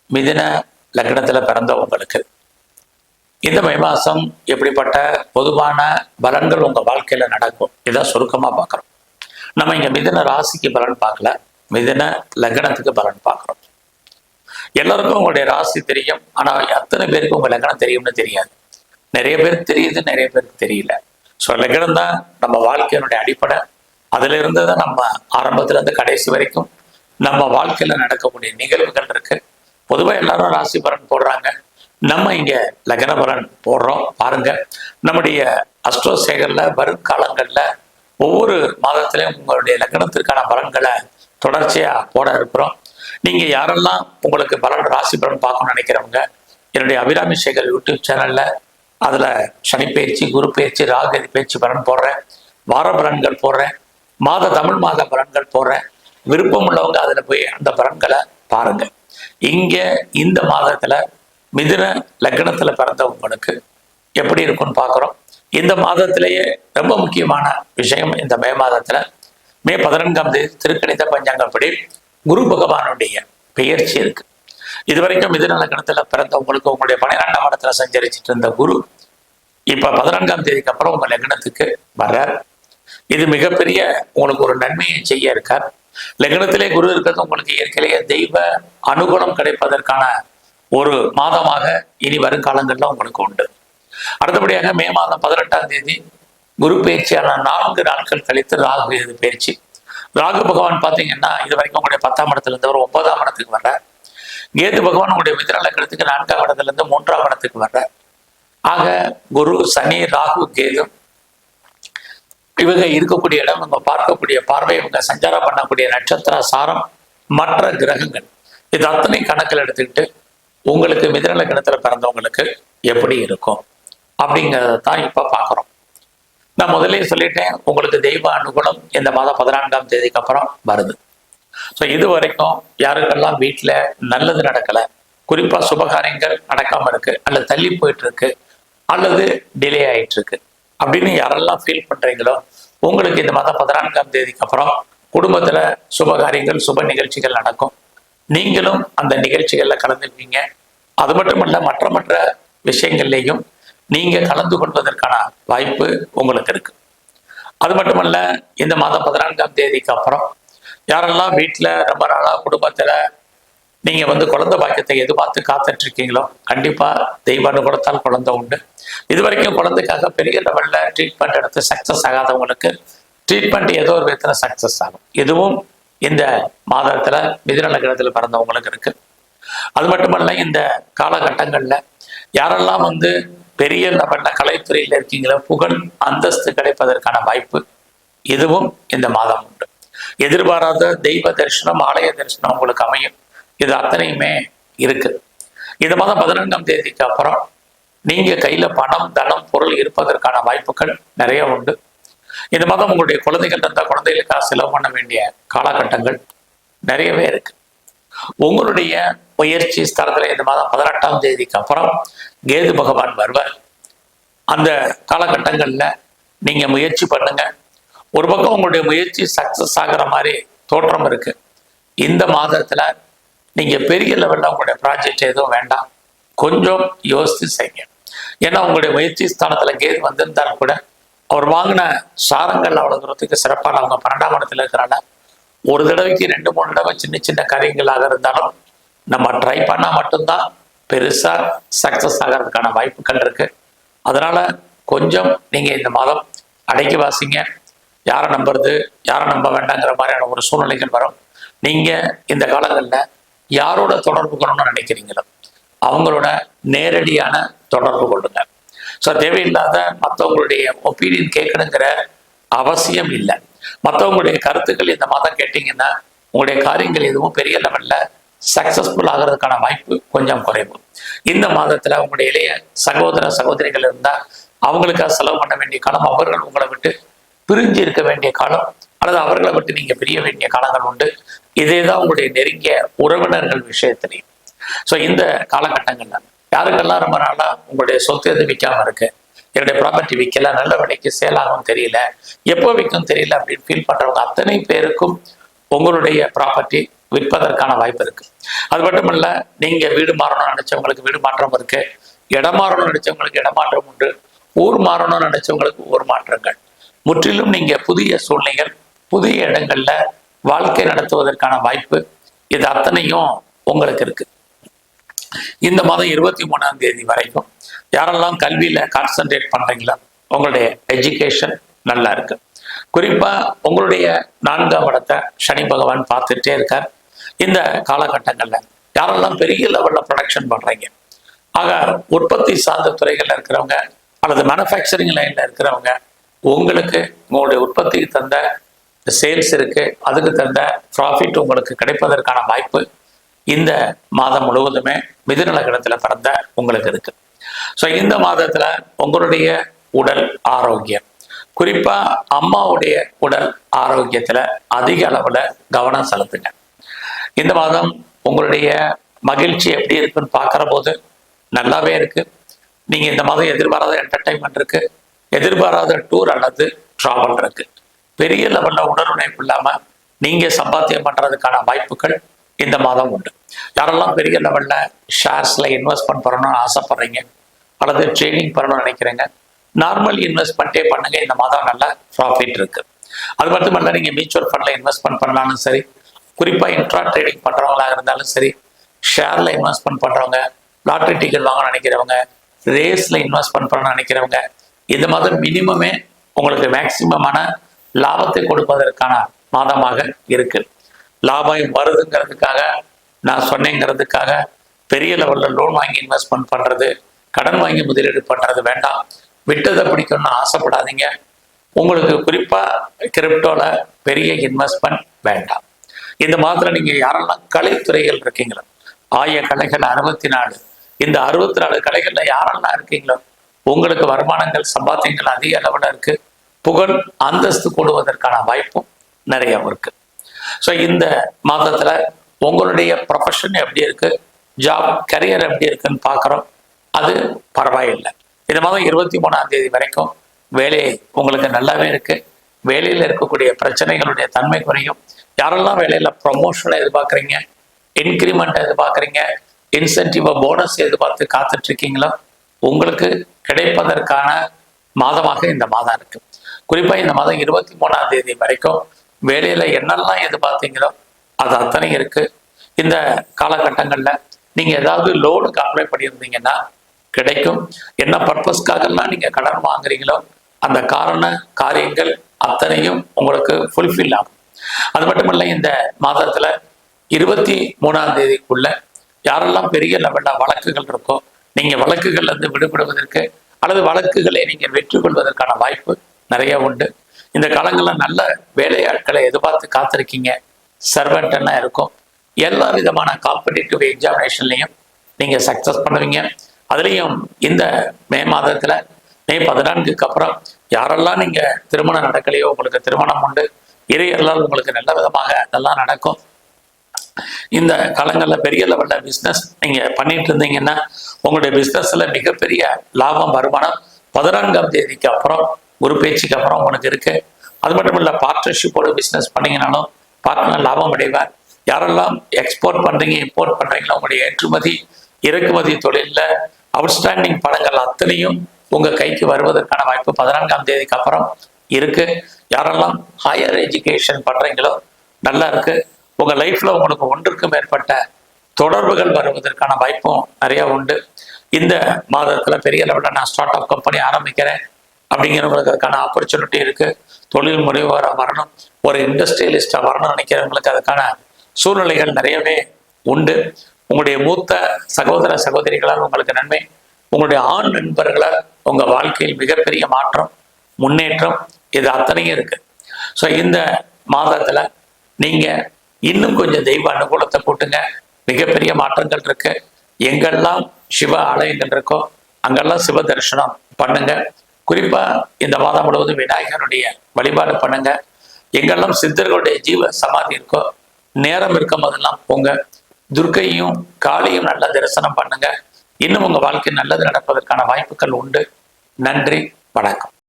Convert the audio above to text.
மிதுன லக்னத்துல பிறந்தவங்களுக்கு இந்த மே மாசம் எப்படிப்பட்ட பொதுவான பலன்கள் உங்க வாழ்க்கையில நடக்கும் இதான் சுருக்கமா பார்க்குறோம். நம்ம இங்க மிதுன ராசிக்கு பலன் பார்க்கல, மிதுன லக்னத்துக்கு பலன் பார்க்குறோம். எல்லாருக்கும் உங்களுடைய ராசி தெரியும், ஆனா அத்தனை பேருக்கு உங்க லக்னம் தெரியும்னு தெரியாது. நிறைய பேருக்கு தெரியுது, நிறைய பேருக்கு தெரியல. ஸோ லக்னம் தான் நம்ம வாழ்க்கையினுடைய அடிப்படை. அதுல இருந்து தான் நம்ம ஆரம்பத்துல இருந்து கடைசி வரைக்கும் நம்ம வாழ்க்கையில நடக்கக்கூடிய நிகழ்வுகள் இருக்கு. பொதுவாக எல்லாரும் ராசி பலன் போடுறாங்க, நம்ம இங்க லக்ன பலன் போடுறோம். பாருங்க, நம்முடைய அஸ்ட்ரோசேகர்ல வருங்காலங்கள்ல ஒவ்வொரு மாதத்திலையும் உங்களுடைய லக்னத்திற்கான பலன்களை தொடர்ச்சியா போட இருக்கிறோம். நீங்க யாரெல்லாம் உங்களுக்கு பலன் ராசி பலன் பார்க்கணும்னு நினைக்கிறவங்க, என்னுடைய அபிராமி சேகர் யூடியூப் சேனல்ல அதுல சனி பயிற்சி, குரு பயிற்சி, ராகு பயிற்சி பலன் போடுறேன், வார பலன்கள் போடுறேன், தமிழ் மாத பலன்கள் போடுறேன். விருப்பம் உள்ளவங்க அதுல போய் அந்த பலன்களை பாருங்க. இங்க இந்த மாதத்துல மிதுன லக்னத்துல பிறந்தவங்களுக்கு எப்படி இருக்கும்னு பார்க்குறோம். இந்த மாதத்திலேயே ரொம்ப முக்கியமான விஷயம், இந்த மே மாதத்துல மே 14ஆம் தேதி திருக்கணித பஞ்சாங்கப்படி குரு பகவானுடைய பெயர்ச்சி இருக்கு. இது வரைக்கும் மிதுன லக்னத்துல பிறந்தவங்களுக்கு உங்களுடைய 12ஆம் இடத்துல சஞ்சரிச்சுட்டு இருந்த குரு இப்ப 14ஆம் தேதிக்கு அப்புறம் உங்க லக்னத்துக்கு வர்றார். இது மிகப்பெரிய உங்களுக்கு ஒரு நன்மையை செய்ய இருக்கார். லக்னத்திலே குரு இருக்கிறது உங்களுக்கு இயற்கையிலேயே தெய்வ அனுகூலம் கிடைப்பதற்கான ஒரு மாதமாக இனி வருங்காலங்கள்ல உங்களுக்கு உண்டு. அடுத்தபடியாக மே மாதம் 18ஆம் தேதி குரு பயிற்சியான 4 நாட்கள் கழித்து ராகு பயிற்சி. ராகு பகவான் பார்த்தீங்கன்னா இது வரைக்கும் உங்களுடைய 10ஆம் இடத்துல இருந்து ஒரு 9ஆம் இடத்துக்கு வர்ற. கேது பகவான் உங்களுடைய மிதுன லக்னத்துக்கு 4ஆம் இடத்துல இருந்து 3ஆம் இடத்துக்கு வர்ற. ஆக குரு, சனி, ராகு, கேது இவங்க இருக்கக்கூடிய இடம், நம்ம பார்க்கக்கூடிய பார்வை, இவங்க சஞ்சாரம் பண்ணக்கூடிய நட்சத்திர சாரம், மற்ற கிரகங்கள், இது அத்தனை கணக்கில் எடுத்துக்கிட்டு உங்களுக்கு மிதுன லக்னத்துல பிறந்தவங்களுக்கு எப்படி இருக்கும் அப்படிங்கிறத தான் இப்ப பார்க்குறோம். நான் முதலே சொல்லிட்டேன், உங்களுக்கு தெய்வ அனுகூலம் இந்த மாதம் 14ஆம் தேதிக்கு அப்புறம் வருது. ஸோ இது வரைக்கும் யாருக்கெல்லாம் வீட்டில் நல்லது நடக்கலை, குறிப்பாக சுபகாரியங்கள் நடக்காமல் இருக்கு, அல்லது தள்ளி போயிட்டு இருக்கு, அல்லது டிலே ஆயிட்டு இருக்கு அப்படின்னு யாரெல்லாம் ஃபீல் பண்றீங்களோ, உங்களுக்கு இந்த மாதம் 14ஆம் தேதிக்கு அப்புறம் குடும்பத்துல சுபகாரியங்கள், சுப நிகழ்ச்சிகள் நடக்கும். நீங்களும் அந்த நிகழ்ச்சிகள்ல கலந்துருப்பீங்க. அது மட்டுமல்ல, மற்ற விஷயங்கள்லையும் நீங்க கலந்து கொள்வதற்கான வாய்ப்பு உங்களுக்கு இருக்கு. அது மட்டுமல்ல, இந்த மாதம் 14ஆம் தேதிக்கு அப்புறம் யாரெல்லாம் வீட்டுல ரொம்ப நாளா குடும்பத்துல நீங்க குழந்தை பாக்கியத்தை எதிர்பார்த்து காத்துட்டு இருக்கீங்களோ, கண்டிப்பா தெய்வ அனுகூலத்தால் குழந்தை உண்டு. இது வரைக்கும் குழந்தைக்காக பெரிய லெவல்ல ட்ரீட்மெண்ட் எடுத்து சக்சஸ் ஆகாதவங்களுக்கு ட்ரீட்மெண்ட் ஏதோ ஒரு விதத்துல சக்சஸ் ஆகும். இதுவும் இந்த மாதத்துல மிதுன லக்னத்துல பிறந்தவங்களுக்கு இருக்கு. அது மட்டுமல்ல, இந்த காலகட்டங்கள்ல யாரெல்லாம் பெரிய லெவல்ல கலைத்துறையில இருக்கீங்களோ, புகழ் அந்தஸ்து கிடைப்பதற்கான வாய்ப்பு இதுவும் இந்த மாதம் உண்டு. எதிர்பாராத தெய்வ தரிசனம், ஆலய தரிசனம் உங்களுக்கு அமையும். இது அத்தனையுமே இருக்கு. இந்த மாதம் 14ஆம் தேதிக்கு அப்புறம் நீங்க கையில பணம், தனம், பொருள் இருப்பதற்கான வாய்ப்புகள் நிறைய உண்டு. இந்த மாதம் உங்களுடைய குழந்தைகள் இருந்தால் குழந்தைகளுக்காக செலவு பண்ண வேண்டிய காலகட்டங்கள் நிறையவே இருக்கு. உங்களுடைய முயற்சி ஸ்தலத்துல இந்த மாதம் 18ஆம் தேதிக்கு அப்புறம் கேது பகவான் வருவார். அந்த காலகட்டங்கள்ல நீங்க முயற்சி பண்ணுங்க. ஒரு பக்கம் உங்களுடைய முயற்சி சக்சஸ் ஆகிற மாதிரி தோற்றம் இருக்கு. இந்த மாதத்துல நீங்க பெரிய லெவல்ல உங்களுடைய ப்ராஜெக்ட் எதுவும் வேண்டாம், கொஞ்சம் யோசித்து செய்யுங்க. ஏன்னா உங்களுடைய முயற்சி ஸ்தானத்துல கேது வந்திருந்தாலும் கூட அவர் வாங்கின சாரங்கள் அவ்வளவு தூரத்துக்கு சிறப்பான, அவங்க 12ஆம் இடத்துல இருக்கிறாங்க. ஒரு தடவைக்கு 2-3 தடவை சின்ன சின்ன காரியங்களாக இருந்தாலும் நம்ம ட்ரை பண்ணா மட்டும்தான் பெருசா சக்சஸ் ஆகிறதுக்கான வாய்ப்புகள் இருக்கு. அதனால கொஞ்சம் நீங்க இந்த மாதம் அடக்கி வாசிங்க. யாரை நம்புறது, யாரை நம்ப வேண்டாங்கிற மாதிரியான ஒரு சூழ்நிலைகள் வரும். நீங்க இந்த காலங்கள்ல யாரோட தொடர்பு கொள்ளணும்னு நினைக்கிறீங்களோ அவங்களோட நேரடியான தொடர்பு கொள்ளுங்க. ஸோ தேவையில்லாத மற்றவங்களுடைய ஒப்பீனியன் கேட்கணுங்கிற அவசியம் இல்லை. மற்றவங்களுடைய கருத்துக்கள் இந்த மாதம் கேட்டீங்கன்னா உங்களுடைய காரியங்கள் எதுவும் பெரிய லெவல்ல சக்சஸ்ஃபுல் ஆகிறதுக்கான வாய்ப்பு கொஞ்சம் குறைவு. இந்த மாதத்துல உங்களுடைய இளைய சகோதர சகோதரிகள் இருந்தா அவங்களுக்காக செலவு பண்ண வேண்டிய காலம், அவர்கள் உங்களை விட்டு பிரிஞ்சு இருக்க வேண்டிய காலம், அல்லது அவர்களை விட்டு நீங்க பிரிய வேண்டிய காலங்கள் உண்டு. இதேதான் உங்களுடைய நெருங்கிய உறவினர்கள் விஷயத்திலையும். ஸோ இந்த காலகட்டங்கள்ல யாருக்கெல்லாம் ரொம்ப நாளா உங்களுடைய சொத்து எது விற்காம இருக்கு, என்னுடைய ப்ராப்பர்ட்டி விற்கல, நல்ல விலைக்கு சேல் ஆகும் தெரியல, எப்போ விற்கும் தெரியல அப்படின்னு ஃபீல் பண்றவங்க அத்தனை பேருக்கும் உங்களுடைய ப்ராப்பர்ட்டி விற்பதற்கான வாய்ப்பு இருக்கு. அது மட்டும் இல்ல, நீங்க வீடு மாறணும்னு நினைச்சவங்களுக்கு வீடு மாற்றம் இருக்கு, இடம் மாறணும்னு நினைச்சவங்களுக்கு இடமாற்றம் உண்டு, ஊர் மாறணும்னு நினைச்சவங்களுக்கு ஊர் மாற்றங்கள். முற்றிலும் நீங்க புதிய சூழ்நிலைகள், புதிய இடங்கள்ல வாழ்க்கை நடத்துவதற்கான வாய்ப்பு, இது அத்தனையும் உங்களுக்கு இருக்கு. இந்த மாதம் 23ஆம் தேதி வரைக்கும் யாரெல்லாம் கல்வியில கான்சென்ட்ரேட் பண்றீங்களோ உங்களுடைய எஜுகேஷன் நல்லா இருக்கு. குறிப்பா உங்களுடைய 4ஆம் இடத்தை சனி பகவான் பார்த்துட்டே இருக்கார். இந்த காலகட்டங்கள்ல யாரெல்லாம் பெரிய லெவல்ல ப்ரொடக்ஷன் பண்றீங்க, ஆக உற்பத்தி சார்ந்த துறைகள்ல இருக்கிறவங்க அல்லது மேனுஃபேக்சரிங் லைன்ல இருக்கிறவங்க, உங்களுக்கு உங்களுடைய உற்பத்திக்கு தந்த சேல்ஸ் இருக்கு, அதுக்கு தந்த ப்ராஃபிட் உங்களுக்கு கிடைப்பதற்கான வாய்ப்பு இந்த மாதம் முழுவதுமே மிதுன லக்னத்துல பிறந்த உங்களுக்கு இருக்கு. ஸோ இந்த மாதத்துல உங்களுடைய உடல் ஆரோக்கியம், குறிப்பா அம்மாவுடைய உடல் ஆரோக்கியத்துல அதிக அளவுல கவனம் செலுத்துங்க. இந்த மாதம் உங்களுடைய மகிழ்ச்சி எப்படி இருக்குன்னு பார்க்கிற போது நல்லாவே இருக்கு. நீங்க இந்த மாதம் எதிர்பாராத என்டர்டைன்மெண்ட் இருக்கு, எதிர்பாராத டூர் அல்லது டிராவல் இருக்கு. பெரிய லெவல்ல உடலுழைப்பு இல்லாம நீங்க சம்பாத்தியம் பண்றதுக்கான வாய்ப்புகள் இந்த மாதம் உண்டு. யாரெல்லாம் பெரிய லெவல்ல ஷேர்ஸ்ல இன்வெஸ்ட்மெண்ட் பண்ணணும்னு ஆசைப்படுறீங்க அல்லது ட்ரேடிங் பண்ணணும்னு நினைக்கிறீங்க, நார்மல் இன்வெஸ்ட்மெண்ட்டே பண்ணுங்க. இந்த மாதம் நல்ல ப்ராஃபிட் இருக்கு. அது மட்டும் இல்ல, நீங்க மியூச்சுவல் ஃபண்ட்ல இன்வெஸ்ட்மெண்ட் பண்ணலாலும் சரி, குறிப்பா இன்ட்ரா ட்ரேடிங் பண்றவங்களா இருந்தாலும் சரி, ஷேர்ல இன்வெஸ்ட்மெண்ட் பண்றவங்க, லாட்டரி டிக்கெட் வாங்க நினைக்கிறவங்க, ரேஸ்ல இன்வெஸ்ட்மெண்ட் பண்ண நினைக்கிறவங்க, இந்த மாதம் மினிமமே உங்களுக்கு மேக்சிமமான லாபத்தை கொடுப்பதற்கான மாதமாக இருக்கு. லாபம் வருதுங்கிறதுக்காக நான் சொன்னேங்கிறதுக்காக பெரிய லெவல்ல லோன் வாங்கி இன்வெஸ்ட்மெண்ட் பண்றது, கடன் வாங்கி முதலீடு பண்றது வேண்டாம். விட்டதை பிடிக்கணும்னு ஆசைப்படாதீங்க. உங்களுக்கு குறிப்பா கிரிப்டோல பெரிய இன்வெஸ்ட்மெண்ட் வேண்டாம். இந்த மாதத்துல நீங்க யாரெல்லாம் கலைத்துறைகள் இருக்கீங்களோ, ஆய கலைகள் 64, இந்த 64 கலைகள்ல யாரெல்லாம் இருக்கீங்களோ உங்களுக்கு வருமானங்கள் சம்பாத்தியங்கள் அதிக அளவுல இருக்கு. புகழ் அந்தஸ்து கூடுவதற்கான வாய்ப்பும் நிறைய இருக்கு. ஸோ இந்த மாதத்துல உங்களுடைய ப்ரொஃபஷன் எப்படி இருக்கு, ஜாப் கரியர் எப்படி இருக்குன்னு பார்க்குறோம். அது பரவாயில்லை. இந்த மாதம் 23ஆம் தேதி வரைக்கும் வேலை உங்களுக்கு நல்லாவே இருக்கு. வேலையில் இருக்கக்கூடிய பிரச்சனைகளுடைய தன்மை குறையும். யாரெல்லாம் வேலையில ப்ரொமோஷனை எதிர்பார்க்குறீங்க, இன்க்ரிமெண்ட் எதிர்பார்க்குறீங்க, இன்சென்டிவ் போனஸ் எதிர்பார்த்து காத்துட்டு இருக்கீங்களோ உங்களுக்கு கிடைப்பதற்கான மாதமாக இந்த மாதம் இருக்கு. குறிப்பா இந்த மாதம் 23ஆம் தேதி வரைக்கும் வேலையில என்னெல்லாம் எதிர்பார்த்தீங்களோ அது அத்தனை இருக்கு. இந்த காலகட்டங்கள்ல நீங்க ஏதாவது லோனுக்கு அப்ளை பண்ணியிருந்தீங்கன்னா கிடைக்கும். என்ன பர்பஸ்க்காகலாம் நீங்க கடன் வாங்குறீங்களோ அந்த காரியங்கள் அத்தனையும் உங்களுக்கு ஃபுல்ஃபில் ஆகும். அது மட்டுமல்ல, இந்த மாதத்துல 23ஆம் தேதிக்குள்ள யாரெல்லாம் பெரிய லெவல்ல வழக்குகள் இருக்கோ, நீங்க வழக்குகள்ல இருந்து விடுபடுவதற்கு அல்லது வழக்குகளை நீங்க வெற்றி கொள்வதற்கான வாய்ப்பு நிறைய உண்டு. இந்த காலங்களில் நல்ல வேலையாட்களை எதிர்பார்த்து காத்திருக்கீங்க. சர்வெண்ட் எல்லாம் இருக்கும். எல்லா விதமான காம்படிட்டிவ் எக்ஸாமினேஷன்லையும் நீங்க சக்சஸ் பண்ணுவீங்க. அதுலேயும் இந்த மே மாதத்துல மே 14க்கு அப்புறம் யாரெல்லாம் நீங்க திருமணம் நடக்கலையோ உங்களுக்கு திருமணம் உண்டு. இறையர்களால் உங்களுக்கு நல்ல விதமாக அதெல்லாம் நடக்கும். இந்த காலங்களில் பெரிய லெவல்ல பிஸ்னஸ் நீங்க பண்ணிட்டு இருந்தீங்கன்னா உங்களுடைய பிஸ்னஸ்ல மிகப்பெரிய லாபம் வருமானம் 14ஆம் தேதிக்கு அப்புறம் ஒரு பேச்சுக்கு அப்புறம் உங்களுக்கு இருக்கு. அது மட்டும் இல்ல, பார்ட்னர்ஷிப்போட பிஸ்னஸ் பண்ணீங்கன்னாலும் பார்ட்னர் லாபம் அடைவார். யாரெல்லாம் எக்ஸ்போர்ட் பண்றீங்க, இம்போர்ட் பண்றீங்களோ உங்களுடைய ஏற்றுமதி இறக்குமதி தொழில அவுட்ஸ்டாண்டிங் பணங்கள் அத்தனையும் உங்க கைக்கு வருவதற்கான வாய்ப்பு 14ஆம் தேதிக்கு அப்புறம் இருக்கு. யாரெல்லாம் ஹையர் எஜுகேஷன் பண்றீங்களோ நல்லா இருக்கு. உங்க லைஃப்ல உங்களுக்கு ஒன்றுக்கும் மேற்பட்ட தொடர்புகள் வருவதற்கான வாய்ப்பும் நிறைய உண்டு. இந்த மாதத்துல பெரிய லெவலில் நான் ஸ்டார்ட் அப் கம்பெனி ஆரம்பிக்கிறேன் அப்படிங்கிறவங்களுக்கு அதுக்கான ஆப்பர்ச்சுனிட்டி இருக்கு. தொழில் முனைவோராக வரணும், ஒரு இண்டஸ்ட்ரியலிஸ்டா வரணும்னு நினைக்கிறவங்களுக்கு அதுக்கான சூழ்நிலைகள் நிறையவே உண்டு. உங்களுடைய மூத்த சகோதர சகோதரிகளால் உங்களுக்கு நன்மை, உங்களுடைய ஆண் நண்பர்களால் உங்க வாழ்க்கையில் மிகப்பெரிய மாற்றம் முன்னேற்றம் இது அத்தனையும் இருக்கு. ஸோ இந்த மாதத்துல நீங்க இன்னும் கொஞ்சம் தெய்வ அனுகூலத்தை கூட்டுங்க. மிகப்பெரிய மாற்றங்கள் இருக்கு. எங்கெல்லாம் சிவ ஆலயங்கள் இருக்கோ அங்கெல்லாம் சிவ தரிசனம் பண்ணுங்க. குறிப்பா இந்த மாதம் முழுவதும் விநாயகருடைய வழிபாடு பண்ணுங்க. எங்கெல்லாம் சித்தர்களுடைய ஜீவ சமாதி இருக்கோ நேரம் இருக்கும் போதெல்லாம் போங்க. துர்க்கையும் காளியும் நல்ல தரிசனம் பண்ணுங்க. இன்னும் உங்க வாழ்க்கை நல்லது நடப்பதற்கான வாய்ப்புகள் உண்டு. நன்றி, வணக்கம்.